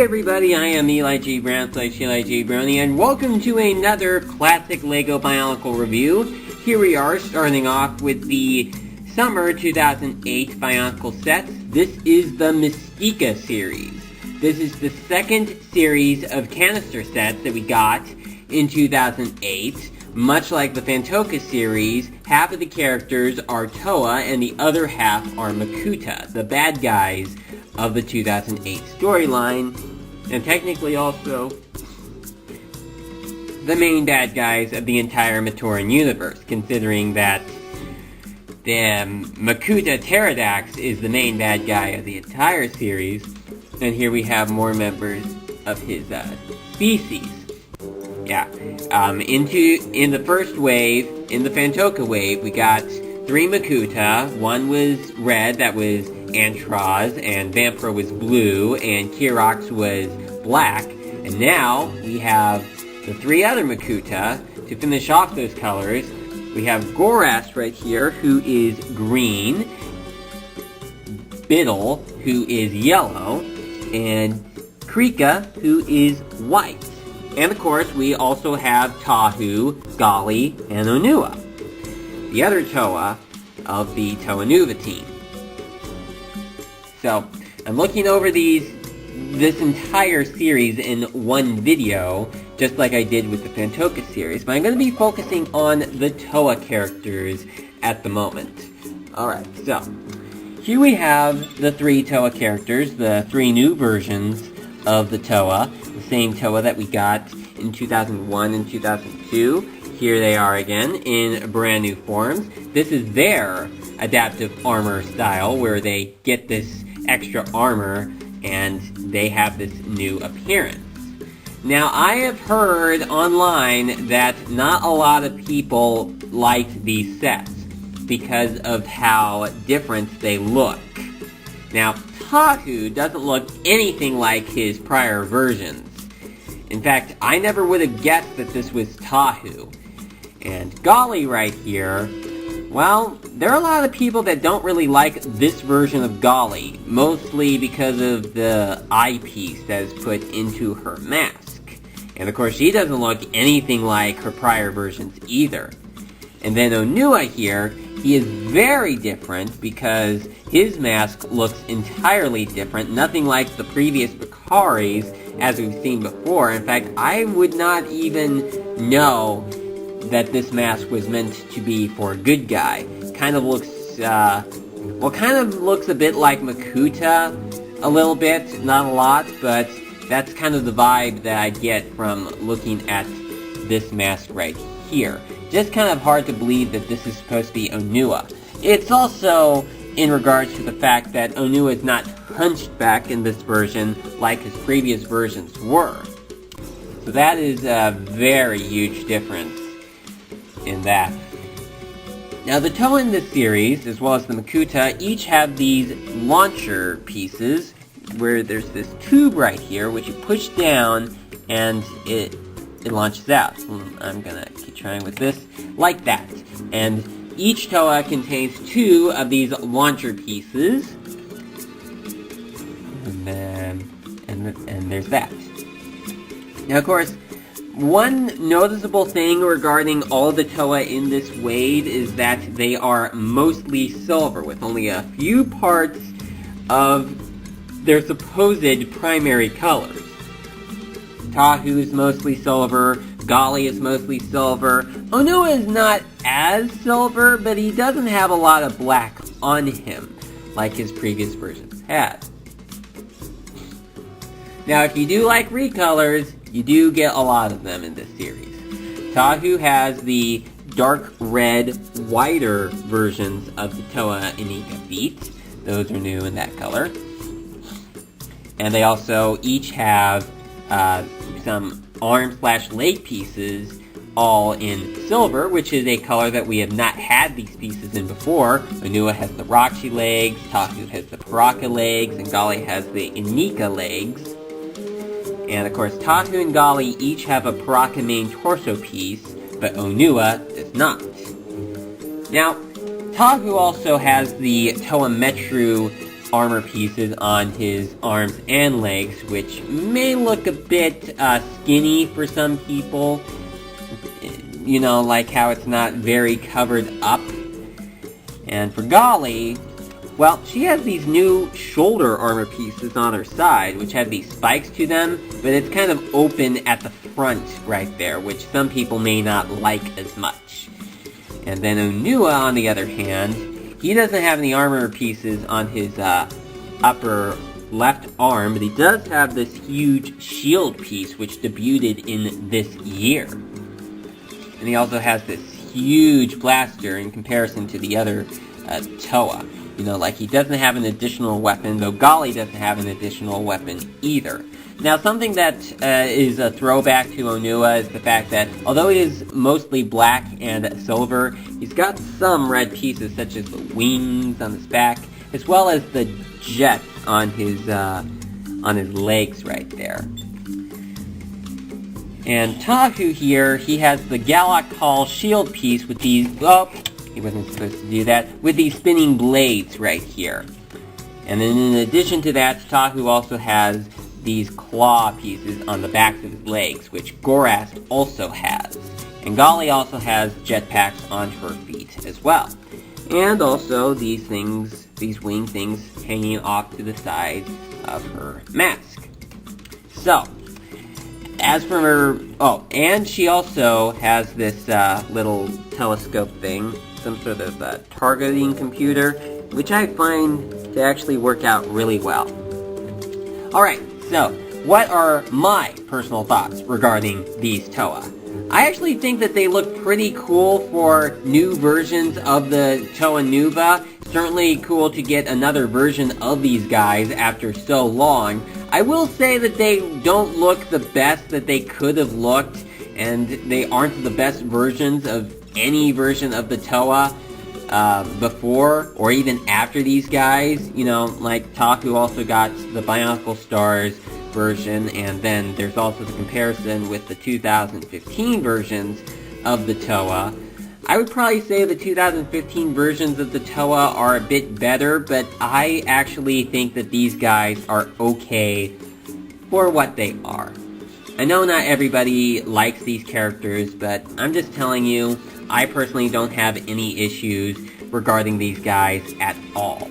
everybody, I am Eli G. Brown / Eli G. Brownie, and welcome to another classic LEGO Bionicle review. Here we are, starting off with the Summer 2008 Bionicle sets. This is the Mistika series. This is the second series of canister sets that we got in 2008. Much like the Fantoka series, half of the characters are Toa and the other half are Makuta, the bad guys of the 2008 storyline, and technically also the main bad guys of the entire Matoran universe, considering that the Makuta Pterodax is the main bad guy of the entire series, and here we have more members of his species. Yeah, in the first wave, in the Fantoka wave, we got 3 Makuta. One was red, that was Antraz, and Vampro was blue, and Kirox was black. And now, we have the 3 other Makuta. To finish off those colors, we have Gorac right here, who is green, Biddle, who is yellow, and Krika, who is white. And of course, we also have Tahu, Gali, and Onua, the other Toa of the Toa Nuva team. So, I'm looking over this entire series in one video, just like I did with the Fantoka series, but I'm going to be focusing on the Toa characters at the moment. Alright, so, here we have the 3 Toa characters, the 3 new versions of the Toa, the same Toa that we got in 2001 and 2002. Here they are again, in brand new forms. This is their adaptive armor style, where they get this extra armor, and they have this new appearance. Now, I have heard online that not a lot of people liked these sets, because of how different they look. Now, Tahu doesn't look anything like his prior versions. In fact, I never would have guessed that this was Tahu. And Gali right here, well, there are a lot of people that don't really like this version of Gali, mostly because of the eyepiece that is put into her mask. And of course, she doesn't look anything like her prior versions either. And then Onua here, he is very different because his mask looks entirely different, nothing like the previous Bakaris as we've seen before. In fact, I would not even know that this mask was meant to be for a good guy. Kind of looks, kind of looks a bit like Makuta, a little bit, not a lot, but that's kind of the vibe that I get from looking at this mask right here. Just kind of hard to believe that this is supposed to be Onua. It's also in regards to the fact that Onua is not hunched back in this version like his previous versions were. So that is a very huge difference in that. Now, the Toa in this series, as well as the Makuta, each have these launcher pieces, where there's this tube right here, which you push down, and it launches out. I'm gonna keep trying with this, like that. And each Toa contains 2 of these launcher pieces. And there's that. Now, of course, one noticeable thing regarding all the Toa in this wave is that they are mostly silver, with only a few parts of their supposed primary colors. Tahu is mostly silver, Gali is mostly silver, Onua is not as silver, but he doesn't have a lot of black on him, like his previous versions had. Now, if you do like recolors, you do get a lot of them in this series. Tahu has the dark red, whiter versions of the Toa Inika feet. Those are new in that color. And they also each have some arm/leg pieces, all in silver, which is a color that we have not had these pieces in before. Onua has the Roxy legs, Tahu has the Paraka legs, and Gali has the Inika legs. And of course, Tahu and Gali each have a Paraka main torso piece, but Onua does not. Now, Tahu also has the Toa Metru armor pieces on his arms and legs, which may look a bit skinny for some people. You know, like how it's not very covered up. And for Golly, well, she has these new shoulder armor pieces on her side, which have these spikes to them, but it's kind of open at the front right there, which some people may not like as much. And then Onua, on the other hand, he doesn't have any armor pieces on his upper left arm, but he does have this huge shield piece, which debuted in this year. And he also has this huge blaster in comparison to the other Toa. You know, like, he doesn't have an additional weapon, though Golly doesn't have an additional weapon either. Now, something that is a throwback to Onua is the fact that, although he is mostly black and silver, he's got some red pieces, such as the wings on his back, as well as the jet on his legs right there. And Tahu here, he has the Galak Hall shield piece with these, oh, he wasn't supposed to do that, with these spinning blades right here. And then in addition to that, Tahu also has these claw pieces on the backs of his legs, which Gorac also has. And Golly also has jetpacks on her feet as well. And also these things, these wing things hanging off to the sides of her mask. So, as for her, oh, and she also has this little telescope thing, some sort of targeting computer, which I find to actually work out really well. Alright, so, what are my personal thoughts regarding these Toa? I actually think that they look pretty cool for new versions of the Toa Nuva. Certainly cool to get another version of these guys after so long. I will say that they don't look the best that they could have looked, and they aren't the best versions of any version of the Toa before or even after these guys. You know, like Taku also got the Bionicle Stars version, and then there's also the comparison with the 2015 versions of the Toa. I would probably say the 2015 versions of the Toa are a bit better, but I actually think that these guys are okay for what they are. I know not everybody likes these characters, but I'm just telling you, I personally don't have any issues regarding these guys at all.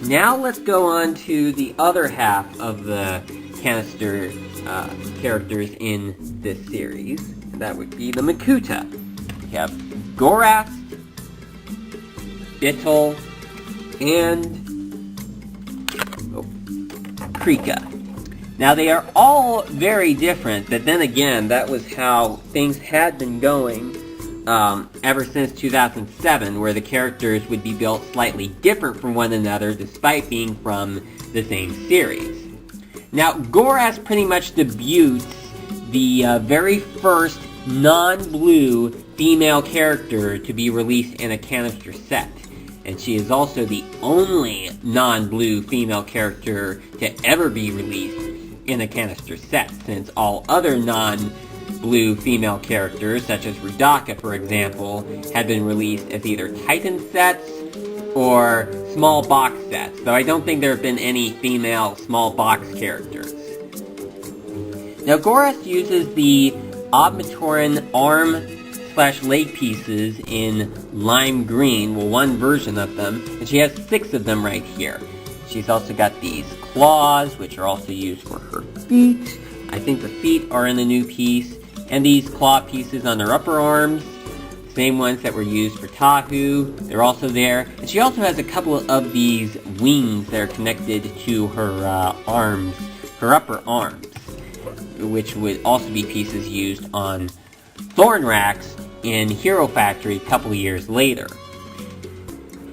Now let's go on to the other half of the canister characters in this series. That would be the Makuta. We have Gorac, Bitel, and Krika. Now they are all very different, but then again, that was how things had been going ever since 2007, where the characters would be built slightly different from one another despite being from the same series. Now, Gorac pretty much debuts the very first non-blue female character to be released in a canister set. And she is also the only non-blue female character to ever be released in a canister set, since all other non-blue female characters, such as Rudaka, for example, have been released as either Titan sets or small box sets, though I don't think there have been any female small box characters. Now, Gorac uses the Obmatoran arm/leg pieces in lime green, well, one version of them, and she has 6 of them right here. She's also got these claws, which are also used for her feet. I think the feet are in the new piece, and these claw pieces on her upper arms, same ones that were used for Tahu, they're also there. And she also has a couple of these wings that are connected to her arms, her upper arms, which would also be pieces used on Thornrax in Hero Factory a couple of years later.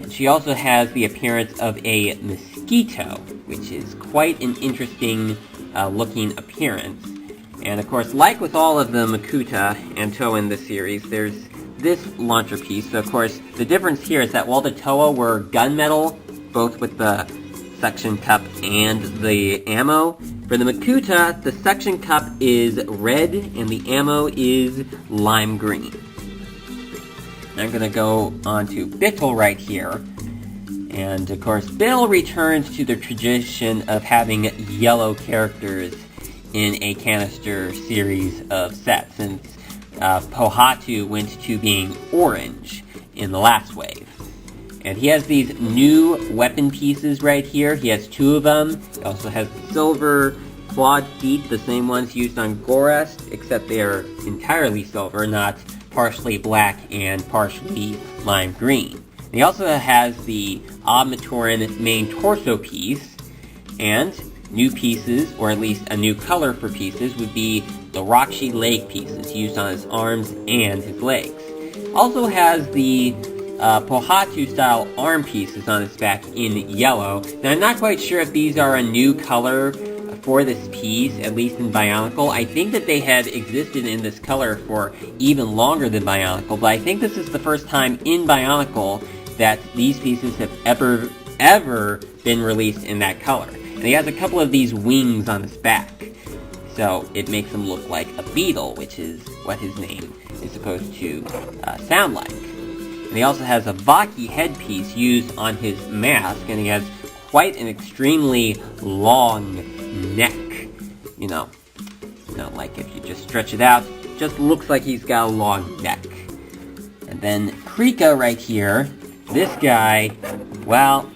And she also has the appearance of a mosquito, which is quite an interesting looking appearance. And of course, like with all of the Makuta and Toa in this series, there's this launcher piece. So of course, the difference here is that while the Toa were gunmetal, both with the suction cup and the ammo, for the Makuta, the suction cup is red and the ammo is lime green. I'm going to go on to Bitel right here. And of course, Bill returns to the tradition of having yellow characters in a canister series of sets, since Pohatu went to being orange in the last wave. And he has these new weapon pieces right here. He has 2 of them. He also has the silver clawed feet, the same ones used on Gorac, except they are entirely silver, not partially black and partially lime green. And he also has the Obmatoran main torso piece, and new pieces, or at least a new color for pieces, would be the Roxy leg pieces used on his arms and his legs. Also has the Pohatu-style arm pieces on his back in yellow. Now, I'm not quite sure if these are a new color for this piece, at least in Bionicle. I think that they had existed in this color for even longer than Bionicle, but I think this is the first time in Bionicle that these pieces have ever been released in that color. And he has a couple of these wings on his back, so it makes him look like a beetle, which is what his name is supposed to sound like. And he also has a Baki headpiece used on his mask, and he has quite an extremely long neck. You know, like if you just stretch it out, it just looks like he's got a long neck. And then Krika right here, this guy, well,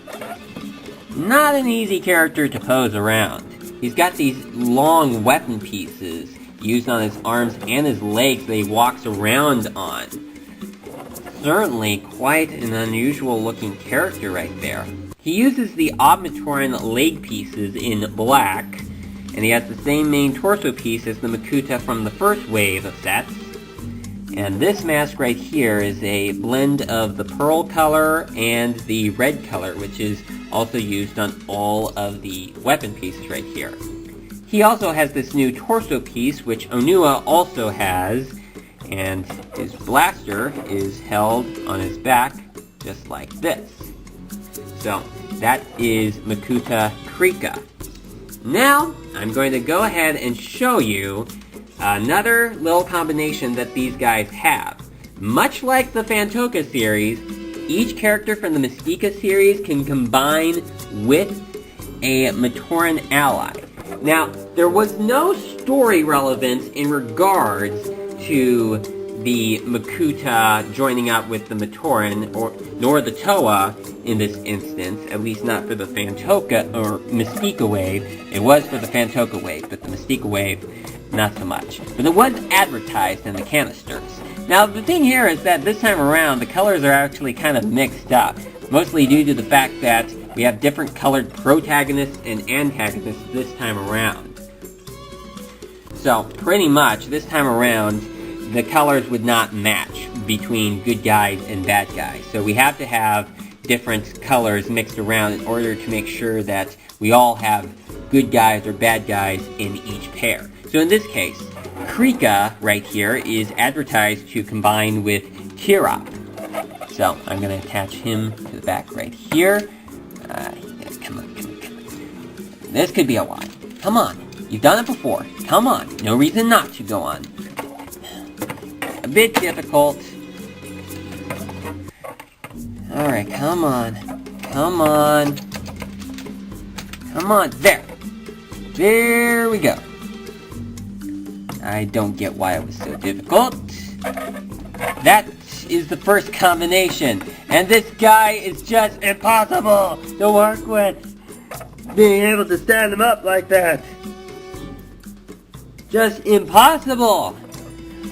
not an easy character to pose around. He's got these long weapon pieces used on his arms and his legs that he walks around on. Certainly quite an unusual looking character right there. He uses the Obmatoran leg pieces in black, and he has the same main torso piece as the Makuta from the first wave of sets. And this mask right here is a blend of the pearl color and the red color, which is also used on all of the weapon pieces right here. He also has this new torso piece, which Onua also has, and his blaster is held on his back, just like this. So, that is Makuta Krika. Now, I'm going to go ahead and show you another little combination that these guys have. Much like the Fantoka series, each character from the Mistika series can combine with a Matoran ally. Now, there was no story relevance in regards to the Makuta joining up with the Matoran, nor the Toa in this instance, at least not for the Fantoka or Mistika wave. It was for the Fantoka wave, but the Mistika wave, not so much. But it was advertised in the canisters. Now, the thing here is that this time around, the colors are actually kind of mixed up, mostly due to the fact that we have different colored protagonists and antagonists this time around. So, pretty much, this time around, the colors would not match between good guys and bad guys. So we have to have different colors mixed around in order to make sure that we all have good guys or bad guys in each pair. So in this case, Krika right here is advertised to combine with Kirop. So I'm going to attach him to the back right here. Come on. This could be a while. Come on. You've done it before. Come on. No reason not to go on. A bit difficult. Alright, come on. Come on. Come on. There. There we go. I don't get why it was so difficult. That is the first combination. And this guy is just impossible to work with. Being able to stand him up like that. Just impossible.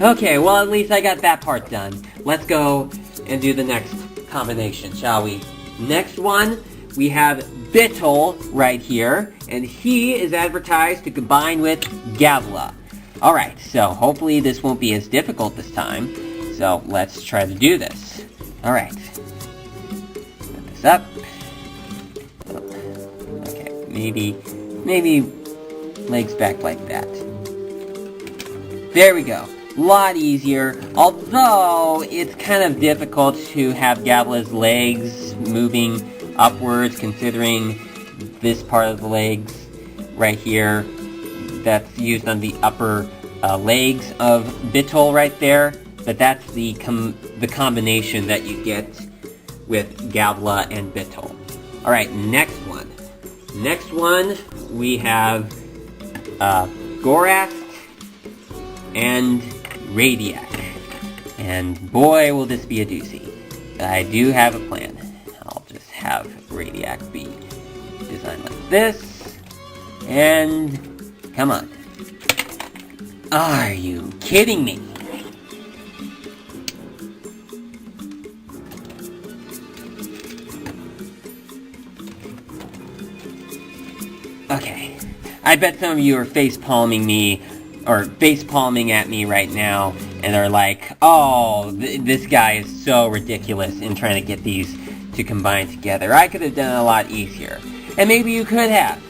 Okay, well at least I got that part done. Let's go and do the next combination, shall we? Next one, we have Bittle right here, and he is advertised to combine with Gavla. Alright, so hopefully this won't be as difficult this time, so let's try to do this. Alright. Put this up. Okay, maybe legs back like that. There we go. Lot easier, although it's kind of difficult to have Gavla's legs moving upwards, considering this part of the legs right here that's used on the upper legs of Bittle right there. But that's the combination that you get with Gavla and Bittle. Alright, next one. Next one, we have Gorac and Radiant. And boy, will this be a doozy. I do have a plan. I'll just have Radiant be designed like this. And come on. Are you kidding me? Okay, I bet some of you are face-palming me, or face-palming at me right now, and are like, oh, this guy is so ridiculous in trying to get these to combine together. I could have done it a lot easier. And maybe you could have.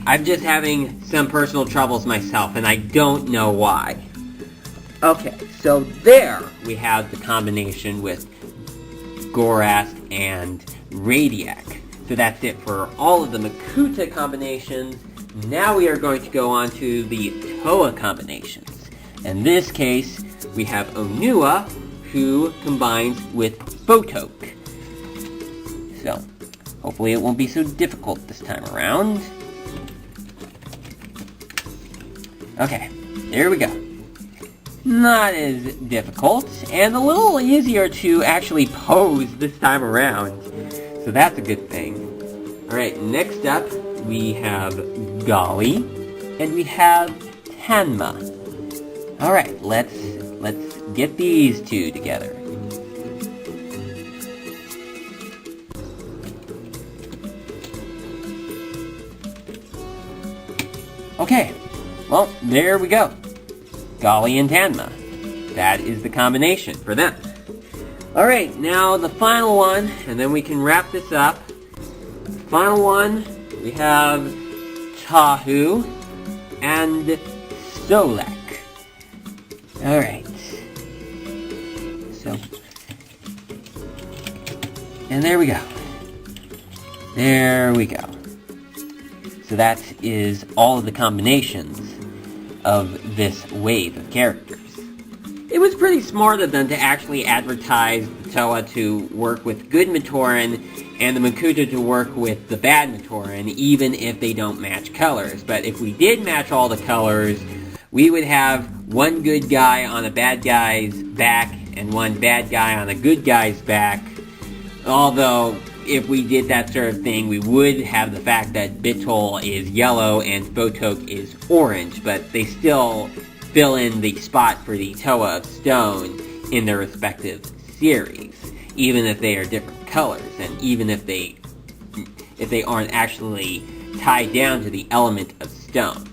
I'm just having some personal troubles myself, and I don't know why. Okay, so there we have the combination with Gorac and Radiant. So that's it for all of the Makuta combinations. Now we are going to go on to the Koa combinations. In this case, we have Onua, who combines with Photok. So, hopefully it won't be so difficult this time around. Okay, there we go. Not as difficult, and a little easier to actually pose this time around. So that's a good thing. Alright, next up, we have Gali, and we have Tanma. Alright, let's get these two together. Okay, well, there we go. Gali and Tanma. That is the combination for them. Alright, now the final one, and then we can wrap this up. Final one, we have Tahu and Solek. Alright. So, and there we go. There we go. So that is all of the combinations of this wave of characters. It was pretty smart of them to actually advertise the Toa to work with good Matoran and the Makuta to work with the bad Matoran, even if they don't match colors. But if we did match all the colors, we would have one good guy on a bad guy's back and one bad guy on a good guy's back. Although, if we did that sort of thing, we would have the fact that Bitol is yellow and Photok is orange, but they still fill in the spot for the Toa of Stone in their respective series, even if they are different colors, and even if they aren't actually tied down to the element of stone.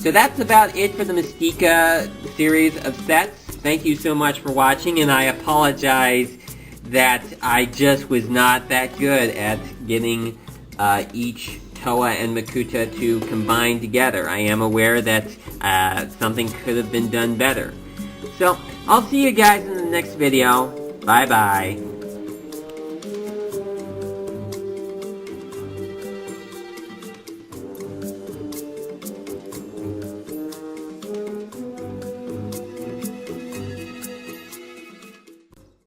So that's about it for the Mistika series of sets. Thank you so much for watching, and I apologize that I just was not that good at getting each Koa and Makuta to combine together. I am aware that something could have been done better. So, I'll see you guys in the next video. Bye-bye.